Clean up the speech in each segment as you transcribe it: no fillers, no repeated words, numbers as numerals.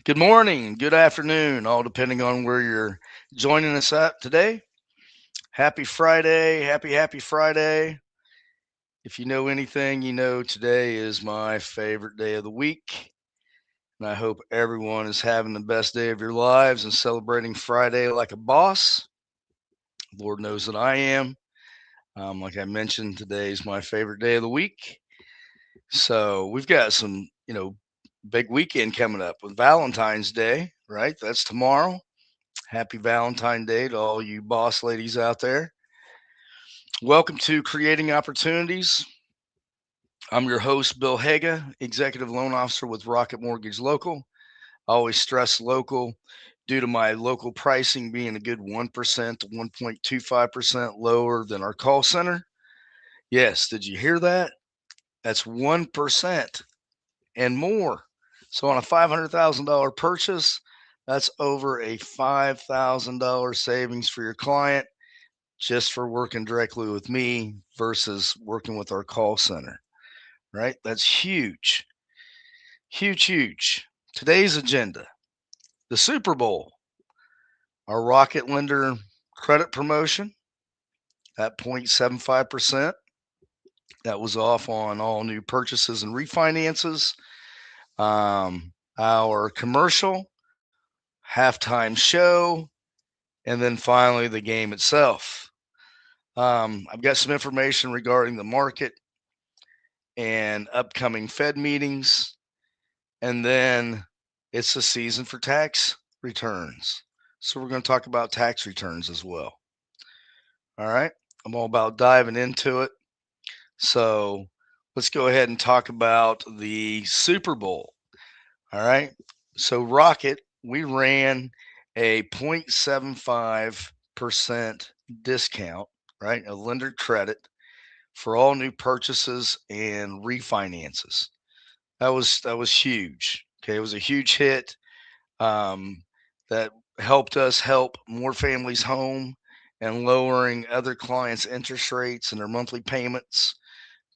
Good morning, good afternoon, all depending on where you're joining us at today. Happy Friday, happy Friday. If you know anything, you know today is my favorite day of the week. And I hope everyone is having the best day of your lives and celebrating Friday like a boss. Lord knows that I am. Like I mentioned, today is my favorite day of the week. So we've got some, big weekend coming up with Valentine's Day, right? That's tomorrow. Happy Valentine Day to all you boss ladies out there. Welcome to Creating Opportunities. I'm your host, Bill Haga, Executive Loan Officer with Rocket Mortgage Local. I always stress local due to my local pricing being a good 1% to 1.25% lower than our call center. Yes, did you hear that? That's 1% and more. So on a $500,000 purchase, that's over a $5,000 savings for your client just for working directly with me versus working with our call center, right? That's huge, huge, huge. Today's agenda, the Super Bowl, our Rocket Lender credit promotion at 0.75%. That was off on all new purchases and refinances. Our commercial, halftime show, and then finally the game itself. I've got some information regarding the market and upcoming Fed meetings. And then it's the season for tax returns. So we're going to talk about tax returns as well. All right. I'm all about diving into it. So let's go ahead and talk about the Super Bowl. All right. So Rocket, we ran a 0.75% discount, right? A lender credit for all new purchases and refinances. That was huge. Okay, it was a huge hit um, that helped us help more families home and lowering other clients' interest rates and their monthly payments.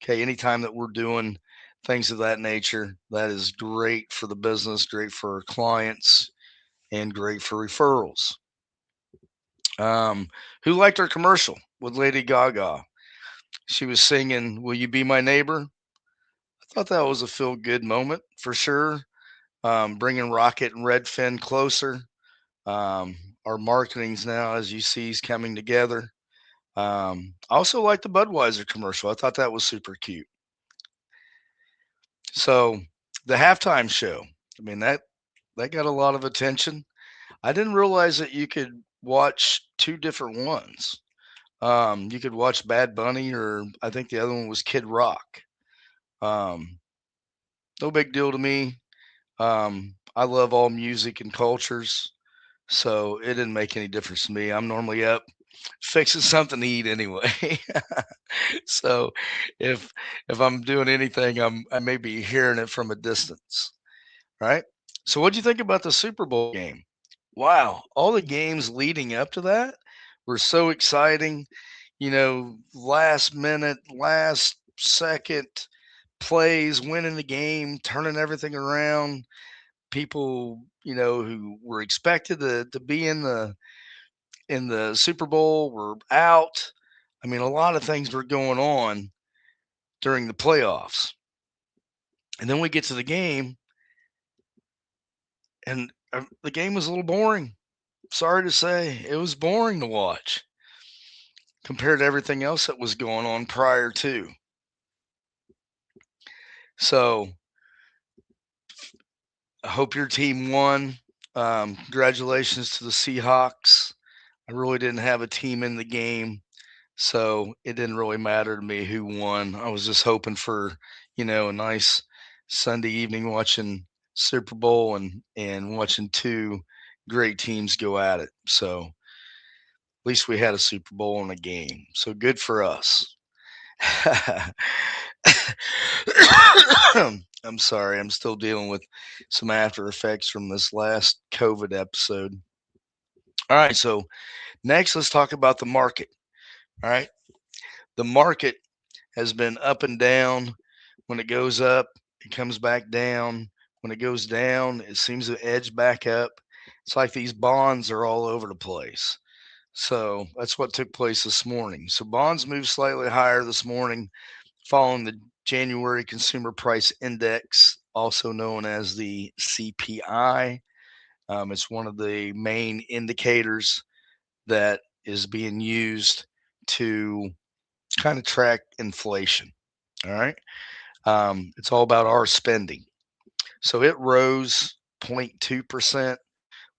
Okay, anytime that we're doing things of that nature, that is great for the business, great for our clients, and great for referrals. Um, who liked our commercial with Lady Gaga? She was singing "Will You Be My Neighbor." I thought that was a feel good moment for sure. Bringing Rocket and Redfin closer. Um, our marketing's now, as you see, is coming together. I also like the Budweiser commercial. I thought that was super cute. So the halftime show, I mean that got a lot of attention. I didn't realize that you could watch two different ones. You could watch Bad Bunny, or I think the other one was Kid Rock. Um, no big deal to me. I love all music and cultures. So it didn't make any difference to me. I'm normally up fixing something to eat anyway. So if if I'm doing anything, I may be hearing it from a distance, right? So what do you think about the Super Bowl game? Wow, all the games leading up to that were so exciting. Last minute, last second plays, winning the game, turning everything around. People, who were expected to be in the Super Bowl were out. I mean, a lot of things were going on during the playoffs. And then we get to the game, and the game was a little boring. Sorry to say, it was boring to watch compared to everything else that was going on prior to. So I hope your team won. Congratulations to the Seahawks. I really didn't have a team in the game, so it didn't really matter to me who won. I was just hoping for, a nice Sunday evening watching Super Bowl and watching two great teams go at it. So at least we had a Super Bowl and a game. So good for us. I'm sorry, I'm still dealing with some after effects from this last COVID episode. All right, so next let's talk about the market. All right. The market has been up and down. When it goes up, it comes back down. When it goes down, it seems to edge back up. It's like these bonds are all over the place. So that's what took place this morning. So bonds moved slightly higher this morning following the January Consumer Price Index, also known as the CPI. It's one of the main indicators that is being used to kind of track inflation. All right. It's all about our spending. So it rose 0.2%,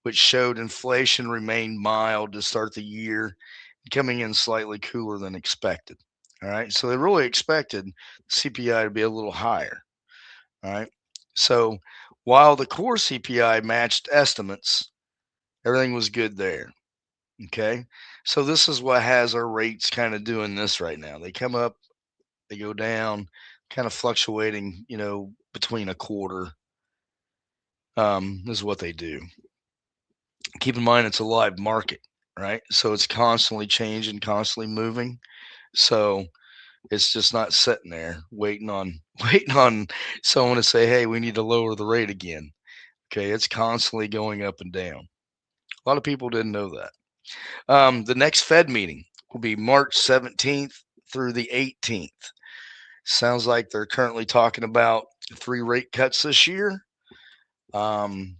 which showed inflation remained mild to start the year, coming in slightly cooler than expected. All right. So they really expected CPI to be a little higher. All right. So while the core CPI matched estimates, everything was good there. Okay. So this is what has our rates kind of doing this right now. They come up, they go down, kind of fluctuating, between a quarter. This is what they do. Keep in mind it's a live market, right? So it's constantly changing, constantly moving. So it's just not sitting there waiting on waiting on someone to say, "Hey, we need to lower the rate again." Okay, it's constantly going up and down. A lot of people didn't know that. The next Fed meeting will be March 17th through the 18th. Sounds like they're currently talking about 3 rate cuts this year. Um,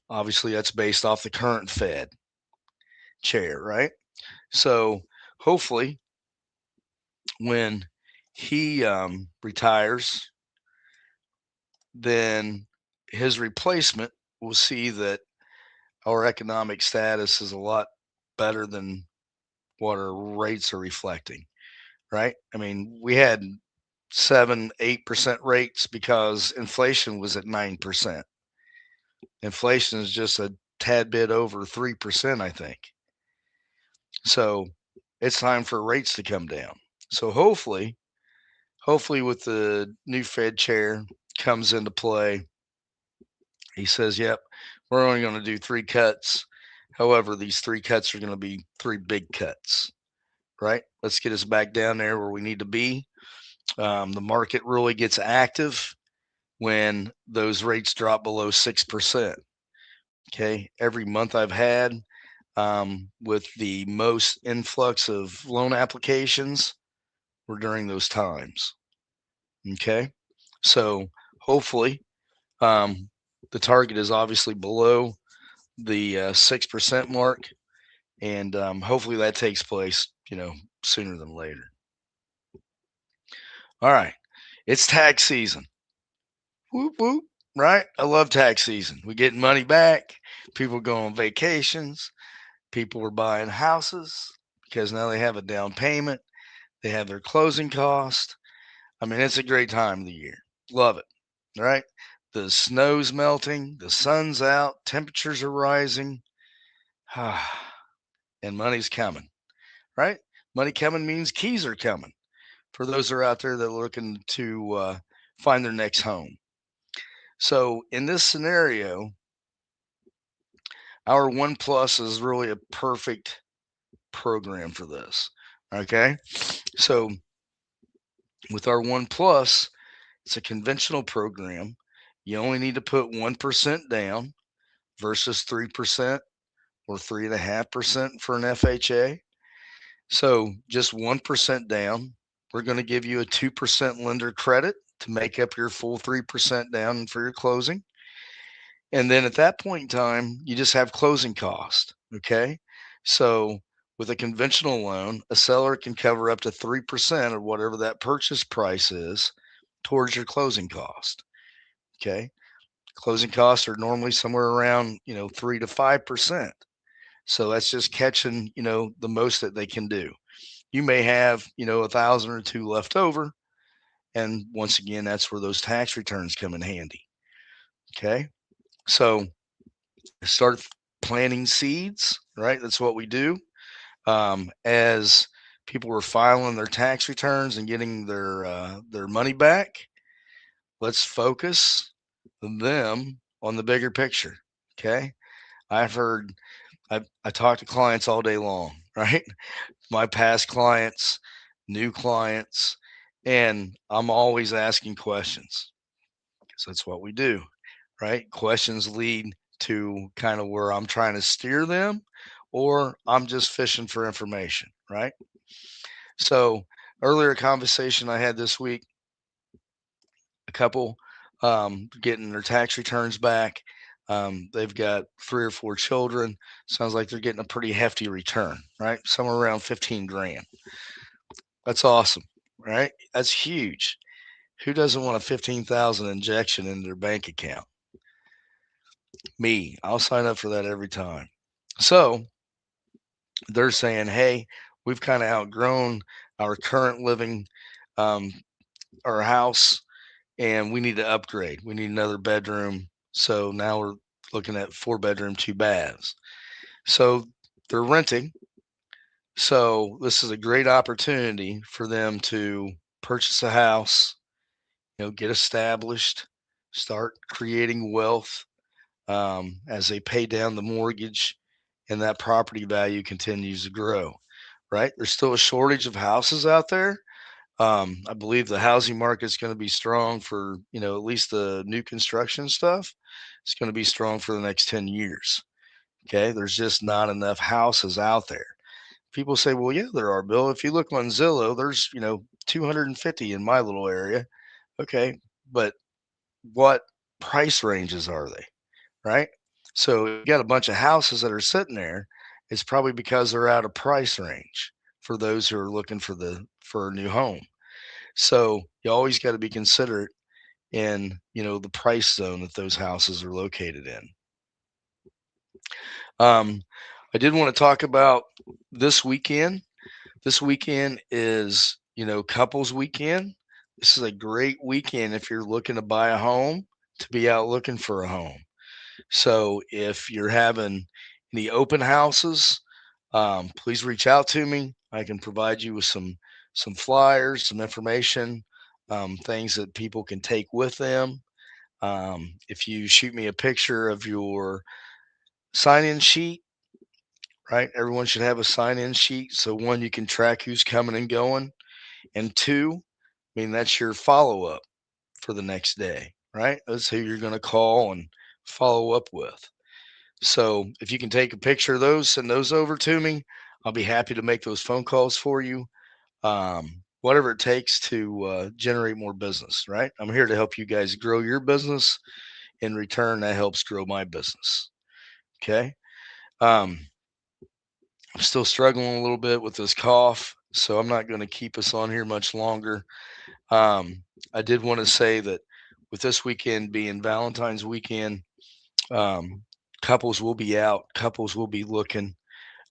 Obviously, that's based off the current Fed chair, right? So hopefully, when he retires, then his replacement will see that our economic status is a lot better than what our rates are reflecting, right? I mean, we had 7, 8% rates because inflation was at 9%. Inflation is just a tad bit over 3%, I think. So it's time for rates to come down. So hopefully with the new Fed chair comes into play, he says, "Yep, we're only going to do 3 cuts. However, these 3 cuts are going to be 3 big cuts, right? Let's get us back down there where we need to be." The market really gets active when those rates drop below 6%. Okay, every month I've had with the most influx of loan applications were during those times. Okay, so hopefully the target is obviously below the 6% mark, and hopefully that takes place, sooner than later. All right, it's tax season. Whoop whoop. Right? I love tax season. We're getting money back. People go on vacations. People are buying houses because now they have a down payment. They have their closing cost. I mean, it's a great time of the year. Love it. Right? The snow's melting, the sun's out, temperatures are rising, and money's coming. Right? Money coming means keys are coming for those that are out there that are looking to find their next home. So in this scenario, our One Plus is really a perfect program for this. Okay. So with our One Plus, it's a conventional program. You only need to put 1% down versus 3% or 3.5% for an FHA. So just 1% down. We're going to give you a 2% lender credit to make up your full 3% down for your closing. And then at that point in time, you just have closing cost. Okay. So with a conventional loan, a seller can cover up to 3% of whatever that purchase price is towards your closing cost. Okay. Closing costs are normally somewhere around, 3 to 5%. So that's just catching, the most that they can do. You may have, 1,000 or two left over. And once again, that's where those tax returns come in handy. Okay. So start planting seeds, right? That's what we do. As people were filing their tax returns and getting their money back, let's focus them on the bigger picture. Okay. I've heard, I talk to clients all day long, right? My past clients, new clients, and I'm always asking questions because that's what we do. right? Questions lead to kind of where I'm trying to steer them, or I'm just fishing for information, right? So, earlier conversation I had this week, a couple getting their tax returns back. They've got 3 or 4 children. Sounds like they're getting a pretty hefty return, right? Somewhere around 15 grand. That's awesome, right? That's huge. Who doesn't want a 15,000 injection in their bank account? Me. I'll sign up for that every time. So they're saying, hey, we've kind of outgrown our current living, um, our house, and we need to upgrade. We need another bedroom. So now we're looking at 4 bedroom, 2 baths. So they're renting. So this is a great opportunity for them to purchase a house, get established, start creating wealth as they pay down the mortgage and that property value continues to grow, right? There's still a shortage of houses out there. I believe the housing market is going to be strong for, at least the new construction stuff. It's going to be strong for the next 10 years. Okay. There's just not enough houses out there. People say, well, yeah, there are, Bill. If you look on Zillow, there's, 250 in my little area. Okay. But what price ranges are they? Right. So you got a bunch of houses that are sitting there. It's probably because they're out of price range for those who are looking for a new home. So you always got to be considerate in, the price zone that those houses are located in. Um, I did want to talk about this weekend. This weekend is, couples weekend. This is a great weekend if you're looking to buy a home, to be out looking for a home. So if you're having any open houses, please reach out to me. I can provide you with some flyers, some information, things that people can take with them. If you shoot me a picture of your sign-in sheet, right? Everyone should have a sign-in sheet. So one, you can track who's coming and going, and two, that's your follow-up for the next day, right? That's who you're going to call and follow up with. So if you can take a picture of those, send those over to me. I'll be happy to make those phone calls for you. Whatever it takes to generate more business, right? I'm here to help you guys grow your business. In return, that helps grow my business. Okay. Um, I'm still struggling a little bit with this cough, so I'm not going to keep us on here much longer. I did want to say that with this weekend being Valentine's weekend, um, couples will be out, couples will be looking.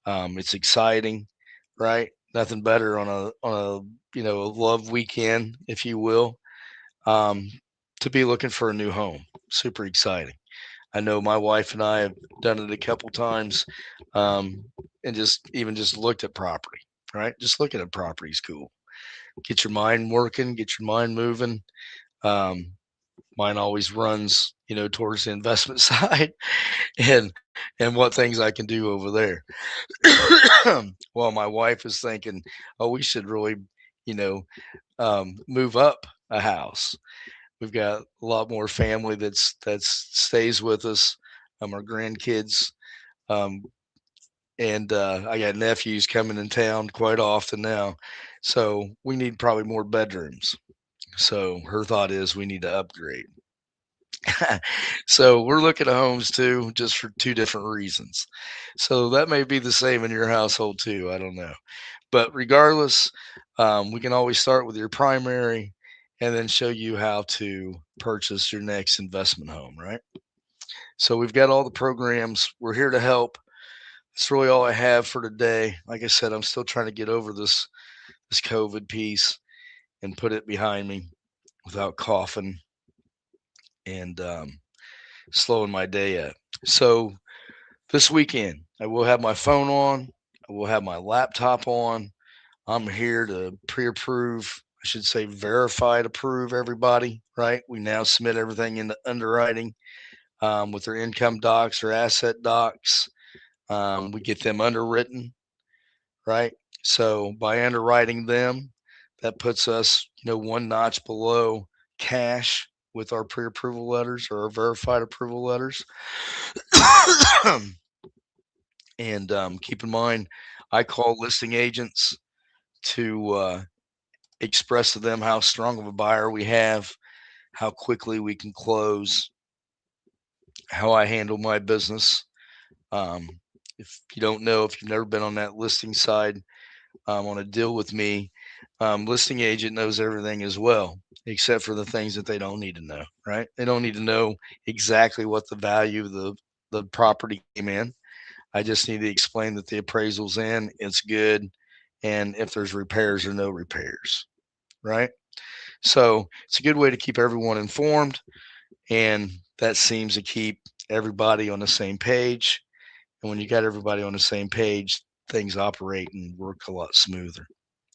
It's exciting, right? Nothing better on a love weekend, if you will, um, to be looking for a new home. Super exciting. I know my wife and I have done it a couple times, um, and just looked at property. Right, just looking at property is cool. Get your mind working, get your mind moving. Um, Mine always runs, towards the investment side, and what things I can do over there. Well, my wife is thinking, oh, we should really, you know, move up a house. We've got a lot more family that's stays with us. Our grandkids, um, and I got nephews coming in town quite often now, so we need probably more bedrooms. So her thought is we need to upgrade. So we're looking at homes too, just for two different reasons. So that may be the same in your household too. I don't know. But regardless, we can always start with your primary and then show you how to purchase your next investment home, right? So we've got all the programs. We're here to help. That's really all I have for today. Like I said, I'm still trying to get over this COVID piece and put it behind me without coughing and slowing my day up. So this weekend, I will have my phone on. I will have my laptop on. I'm here to pre-approve. I should say verify to approve everybody, right? We now submit everything into underwriting with their income docs or asset docs. We get them underwritten, right? So by underwriting them, that puts us, one notch below cash, with our pre-approval letters or our verified approval letters. And keep in mind, I call listing agents to express to them how strong of a buyer we have, how quickly we can close, how I handle my business. Um, if you don't know, if you've never been on that listing side on a deal with me, listing agent knows everything as well, except for the things that they don't need to know, right? They don't need to know exactly what the value of the property came in. I just need to explain that the appraisal's in, it's good, and if there's repairs or no repairs, right? So it's a good way to keep everyone informed, and that seems to keep everybody on the same page. And when you got everybody on the same page, things operate and work a lot smoother.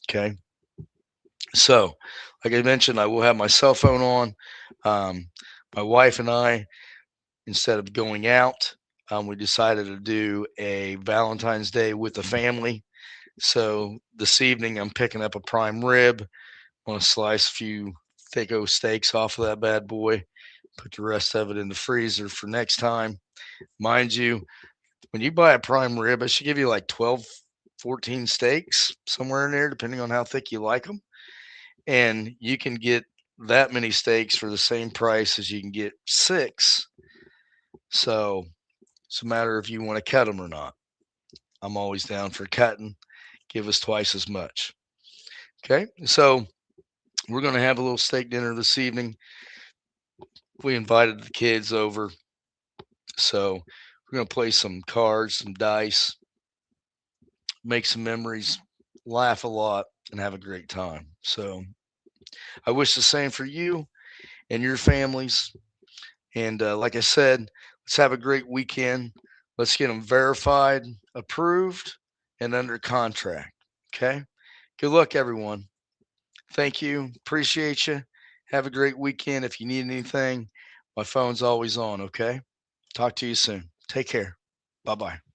Okay. So, like I mentioned, I will have my cell phone on. My wife and I, instead of going out, we decided to do a Valentine's Day with the family. So this evening, I'm picking up a prime rib. I'm gonna slice a few thick old steaks off of that bad boy. Put the rest of it in the freezer for next time. Mind you, when you buy a prime rib, it should give you like 12, 14 steaks somewhere in there, depending on how thick you like them. And you can get that many steaks for the same price as you can get 6. So it's a matter if you want to cut them or not. I'm always down for cutting. Give us twice as much. Okay. So we're going to have a little steak dinner this evening. We invited the kids over. So we're going to play some cards, some dice, make some memories, laugh a lot, and have a great time. So I wish the same for you and your families. And like I said, let's have a great weekend. Let's get them verified, approved, and under contract. Okay. Good luck, everyone. Thank you. Appreciate you. Have a great weekend. If you need anything, my phone's always on. Okay. Talk to you soon. Take care. Bye bye.